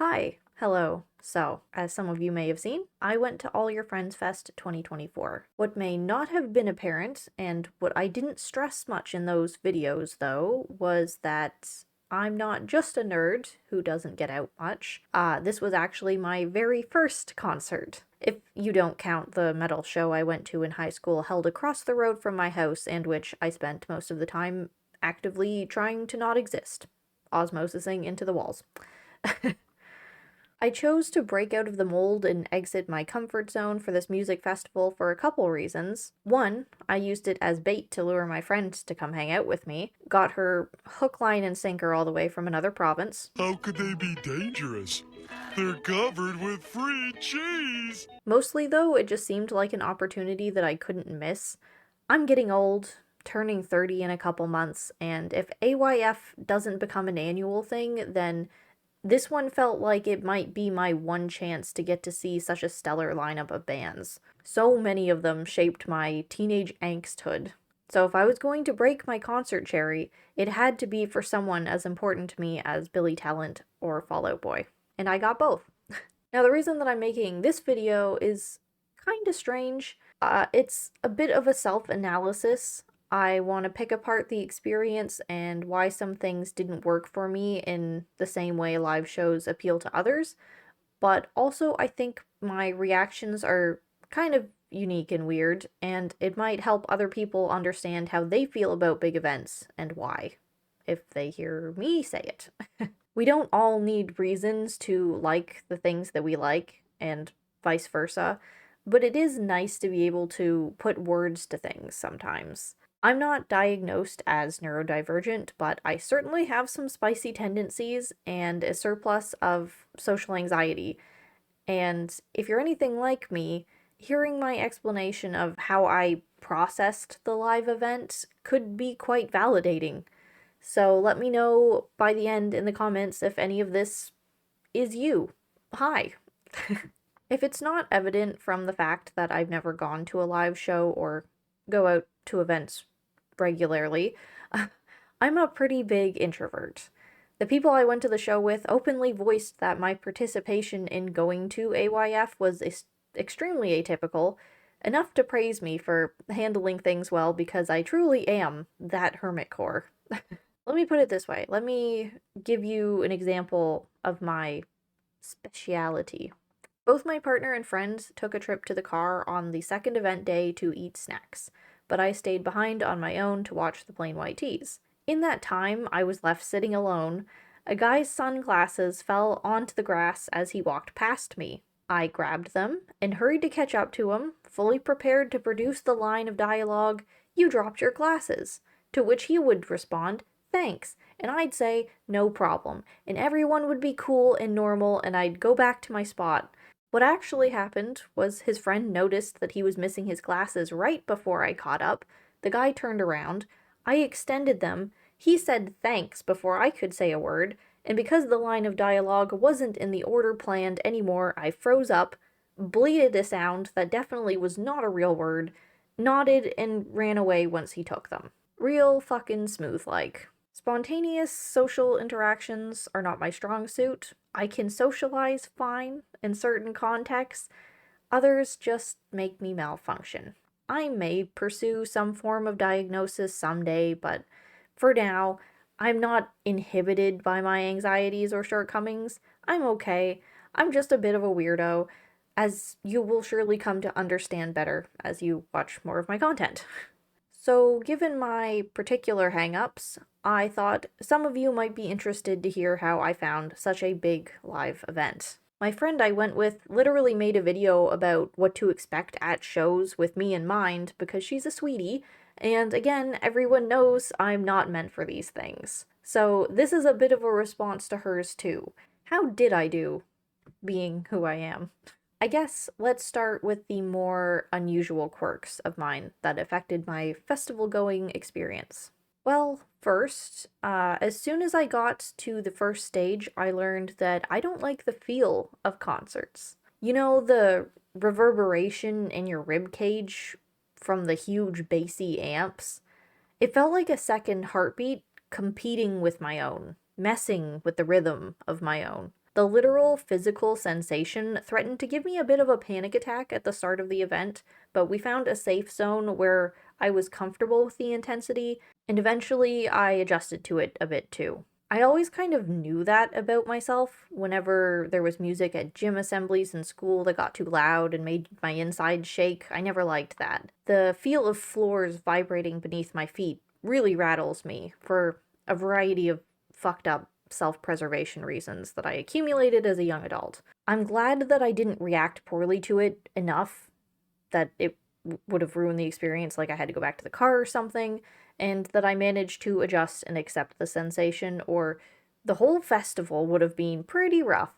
Hi, hello. So, as some of you may have seen, I went to All Your Friends Fest 2024. What may not have been apparent, and what I didn't stress much in those videos though, was that I'm not just a nerd who doesn't get out much. This was actually my very first concert. If you don't count the metal show I went to in high school held across the road from my house and which I spent most of the time actively trying to not exist, osmosising into the walls. I chose to break out of the mold and exit my comfort zone for this music festival for a couple reasons. One, I used it as bait to lure my friend to come hang out with me, got her hook, line, and sinker all the way from another province. How could they be dangerous? They're covered with free cheese! Mostly, though, it just seemed like an opportunity that I couldn't miss. I'm getting old, turning 30 in a couple months, and if AYF doesn't become an annual thing, then this one felt like it might be my one chance to get to see such a stellar lineup of bands. So many of them shaped my teenage angsthood. So if I was going to break my concert cherry, it had to be for someone as important to me as Billy Talent or Fall Out Boy. And I got both. Now the reason that I'm making this video is kinda strange. It's a bit of a self-analysis. I want to pick apart the experience and why some things didn't work for me in the same way live shows appeal to others, but also I think my reactions are kind of unique and weird, and it might help other people understand how they feel about big events and why, if they hear me say it. We don't all need reasons to like the things that we like, and vice versa, but it is nice to be able to put words to things sometimes. I'm not diagnosed as neurodivergent, but I certainly have some spicy tendencies and a surplus of social anxiety. And if you're anything like me, hearing my explanation of how I processed the live event could be quite validating. So let me know by the end in the comments if any of this is you. Hi. If it's not evident from the fact that I've never gone to a live show or go out to events regularly, I'm a pretty big introvert. The people I went to the show with openly voiced that my participation in going to AYF was extremely atypical, enough to praise me for handling things well because I truly am that hermit core. Let me put it this way. Let me give you an example of my speciality. Both my partner and friends took a trip to the car on the second event day to eat snacks, but I stayed behind on my own to watch the Plain White Tees. In that time, I was left sitting alone. A guy's sunglasses fell onto the grass as he walked past me. I grabbed them and hurried to catch up to him, fully prepared to produce the line of dialogue, "You dropped your glasses," to which he would respond, "Thanks," and I'd say, "No problem," and everyone would be cool and normal, and I'd go back to my spot. What actually happened was his friend noticed that he was missing his glasses right before I caught up. The guy turned around. I extended them. He said thanks before I could say a word, and because the line of dialogue wasn't in the order planned anymore, I froze up, bleated a sound that definitely was not a real word, nodded, and ran away once he took them. Real fucking smooth like. Spontaneous social interactions are not my strong suit. I can socialize fine in certain contexts, others just make me malfunction. I may pursue some form of diagnosis someday, but for now, I'm not inhibited by my anxieties or shortcomings. I'm okay. I'm just a bit of a weirdo, as you will surely come to understand better as you watch more of my content. So, given my particular hangups, I thought some of you might be interested to hear how I found such a big live event. My friend I went with literally made a video about what to expect at shows with me in mind because she's a sweetie, and again, everyone knows I'm not meant for these things. So, this is a bit of a response to hers too. How did I do being who I am? I guess let's start with the more unusual quirks of mine that affected my festival going experience. Well, first, as soon as I got to the first stage, I learned that I don't like the feel of concerts. You know, the reverberation in your rib cage from the huge bassy amps? It felt like a second heartbeat competing with my own, messing with the rhythm of my own. The literal physical sensation threatened to give me a bit of a panic attack at the start of the event, but we found a safe zone where I was comfortable with the intensity, and eventually I adjusted to it a bit too. I always kind of knew that about myself whenever there was music at gym assemblies in school that got too loud and made my insides shake. I never liked that. The feel of floors vibrating beneath my feet really rattles me for a variety of fucked up self preservation reasons that I accumulated as a young adult. I'm glad that I didn't react poorly to it enough that it would have ruined the experience, like I had to go back to the car or something, and that I managed to adjust and accept the sensation, or the whole festival would have been pretty rough.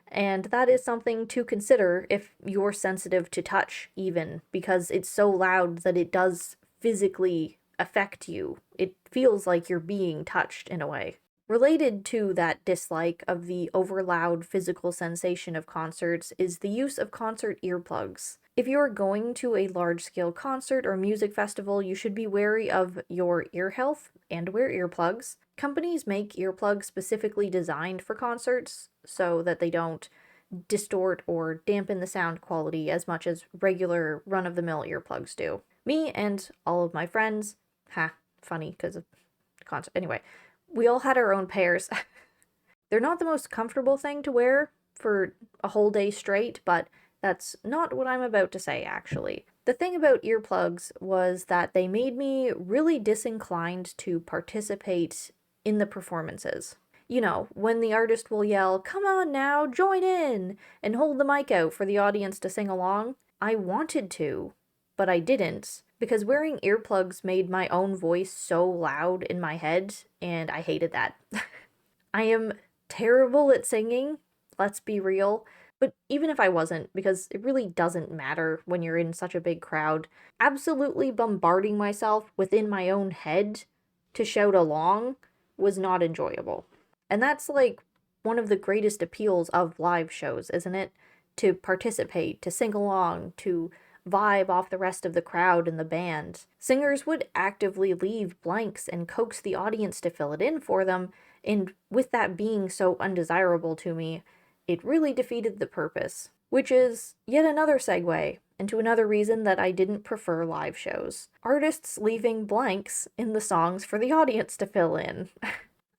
And that is something to consider if you're sensitive to touch, even, because it's so loud that it does physically affect you. It feels like you're being touched in a way. Related to that dislike of the overloud physical sensation of concerts is the use of concert earplugs. If you are going to a large scale concert or music festival, you should be wary of your ear health and wear earplugs. Companies make earplugs specifically designed for concerts so that they don't distort or dampen the sound quality as much as regular run of the mill earplugs do. Me and all of my friends, funny because of concert. Anyway, we all had our own pairs. They're not the most comfortable thing to wear for a whole day straight, but that's not what I'm about to say, actually. The thing about earplugs was that they made me really disinclined to participate in the performances. You know, when the artist will yell, "Come on now, join in!" and hold the mic out for the audience to sing along. I wanted to, but I didn't, because wearing earplugs made my own voice so loud in my head, and I hated that. I am terrible at singing, let's be real, but even if I wasn't, because it really doesn't matter when you're in such a big crowd, absolutely bombarding myself within my own head to shout along was not enjoyable. And that's like one of the greatest appeals of live shows, isn't it? To participate, to sing along, to vibe off the rest of the crowd and the band. Singers would actively leave blanks and coax the audience to fill it in for them, and with that being so undesirable to me, it really defeated the purpose. Which is yet another segue into another reason that I didn't prefer live shows. Artists leaving blanks in the songs for the audience to fill in.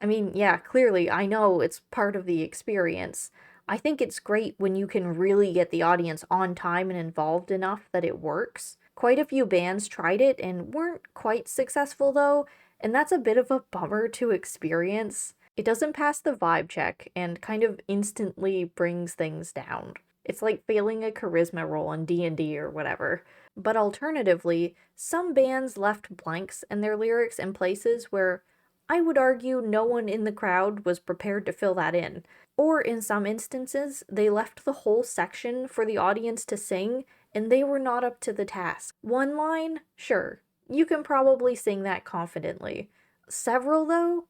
I mean, yeah, clearly, I know it's part of the experience. I think it's great when you can really get the audience on time and involved enough that it works. Quite a few bands tried it and weren't quite successful though, and that's a bit of a bummer to experience. It doesn't pass the vibe check and kind of instantly brings things down. It's like failing a charisma roll in D&D or whatever. But alternatively, some bands left blanks in their lyrics in places where I would argue no one in the crowd was prepared to fill that in. Or in some instances, they left the whole section for the audience to sing, and they were not up to the task. One line? Sure. You can probably sing that confidently. Several, though?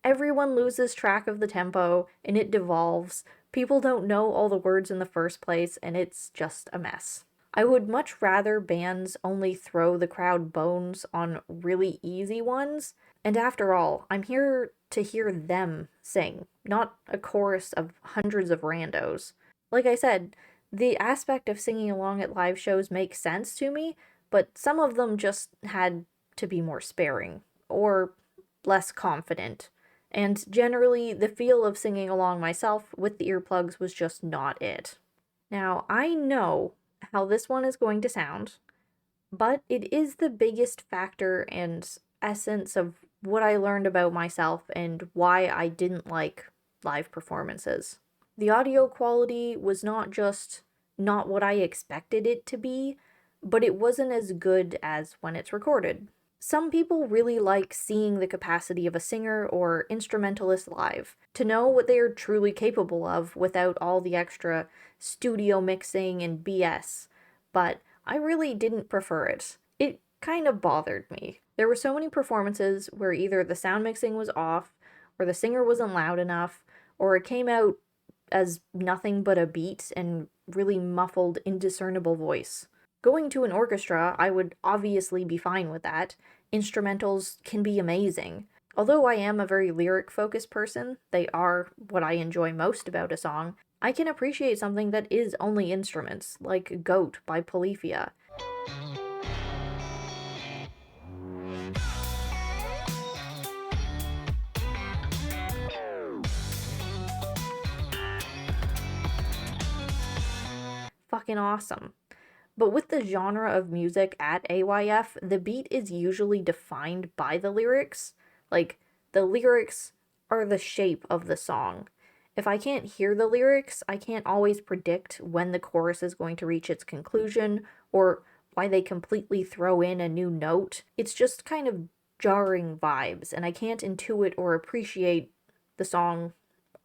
Everyone loses track of the tempo, and it devolves. People don't know all the words in the first place, and it's just a mess. I would much rather bands only throw the crowd bones on really easy ones. And after all, I'm here to hear them sing, not a chorus of hundreds of randos. Like I said, the aspect of singing along at live shows makes sense to me, but some of them just had to be more sparing, or less confident. And generally, the feel of singing along myself with the earplugs was just not it. Now, I know how this one is going to sound, but it is the biggest factor and essence of what I learned about myself and why I didn't like live performances. The audio quality was not just not what I expected it to be, but it wasn't as good as when it's recorded. Some people really like seeing the capacity of a singer or instrumentalist live, to know what they are truly capable of without all the extra studio mixing and BS, but I really didn't prefer it. It kind of bothered me. There were so many performances where either the sound mixing was off, or the singer wasn't loud enough, or it came out as nothing but a beat and really muffled, indiscernible voice. Going to an orchestra, I would obviously be fine with that. Instrumentals can be amazing. Although I am a very lyric-focused person, they are what I enjoy most about a song, I can appreciate something that is only instruments, like Goat by Polyphia. Fucking awesome. But with the genre of music at AYF, the beat is usually defined by the lyrics. Like, the lyrics are the shape of the song. If I can't hear the lyrics, I can't always predict when the chorus is going to reach its conclusion or why they completely throw in a new note. It's just kind of jarring vibes, and I can't intuit or appreciate the song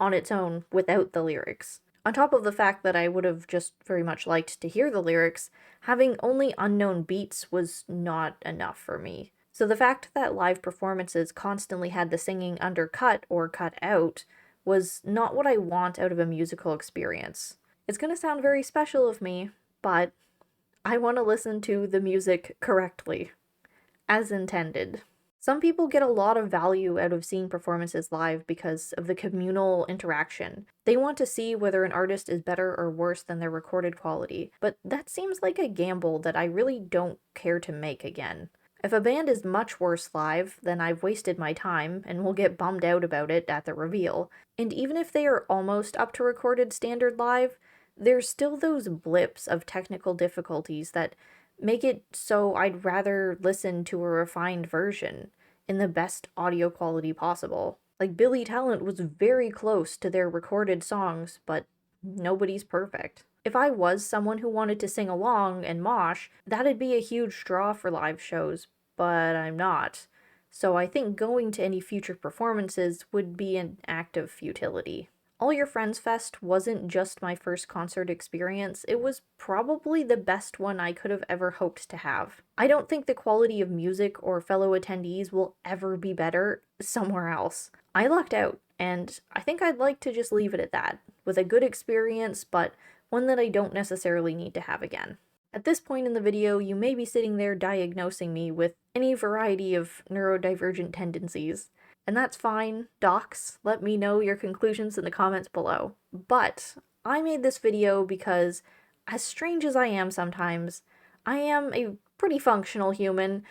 on its own without the lyrics. On top of the fact that I would have just very much liked to hear the lyrics, having only unknown beats was not enough for me. So the fact that live performances constantly had the singing undercut or cut out was not what I want out of a musical experience. It's gonna sound very special of me, but I want to listen to the music correctly, as intended. Some people get a lot of value out of seeing performances live because of the communal interaction. They want to see whether an artist is better or worse than their recorded quality, but that seems like a gamble that I really don't care to make again. If a band is much worse live, then I've wasted my time and will get bummed out about it at the reveal. And even if they are almost up to recorded standard live, there's still those blips of technical difficulties that make it so I'd rather listen to a refined version in the best audio quality possible. Like, Billy Talent was very close to their recorded songs, but nobody's perfect. If I was someone who wanted to sing along and mosh, that'd be a huge draw for live shows, but I'm not. So I think going to any future performances would be an act of futility. All Your Friends Fest wasn't just my first concert experience, it was probably the best one I could have ever hoped to have. I don't think the quality of music or fellow attendees will ever be better somewhere else. I lucked out, and I think I'd like to just leave it at that, with a good experience, but one that I don't necessarily need to have again. At this point in the video, you may be sitting there diagnosing me with any variety of neurodivergent tendencies. And that's fine, docs, let me know your conclusions in the comments below. But I made this video because, as strange as I am sometimes, I am a pretty functional human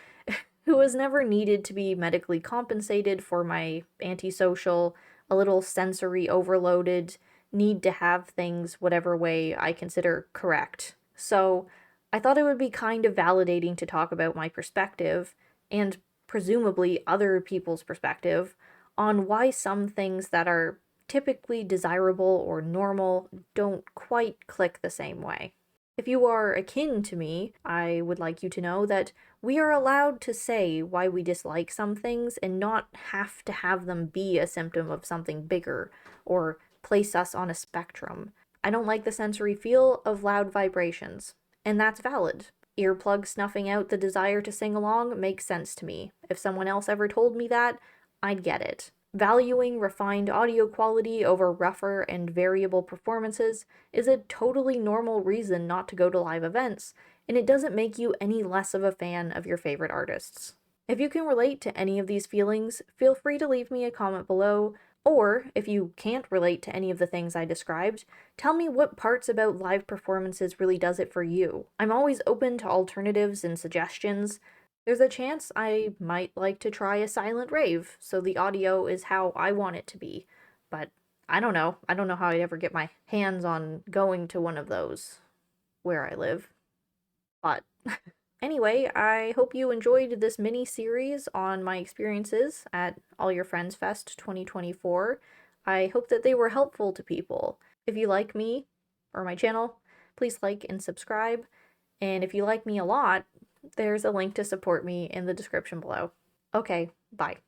who has never needed to be medically compensated for my antisocial, a little sensory overloaded need to have things whatever way I consider correct. So I thought it would be kind of validating to talk about my perspective, and presumably other people's perspective, on why some things that are typically desirable or normal don't quite click the same way. If you are akin to me, I would like you to know that we are allowed to say why we dislike some things and not have to have them be a symptom of something bigger or place us on a spectrum. I don't like the sensory feel of loud vibrations, and that's valid. Earplug snuffing out the desire to sing along makes sense to me. If someone else ever told me that, I'd get it. Valuing refined audio quality over rougher and variable performances is a totally normal reason not to go to live events, and it doesn't make you any less of a fan of your favorite artists. If you can relate to any of these feelings, feel free to leave me a comment below, or, if you can't relate to any of the things I described, tell me what parts about live performances really does it for you. I'm always open to alternatives and suggestions. There's a chance I might like to try a silent rave, so the audio is how I want it to be. But I don't know. I don't know how I'd ever get my hands on going to one of those where I live. But anyway, I hope you enjoyed this mini series on my experiences at All Your Friends Fest 2024. I hope that they were helpful to people. If you like me or my channel, please like and subscribe. And if you like me a lot, there's a link to support me in the description below. Okay, bye.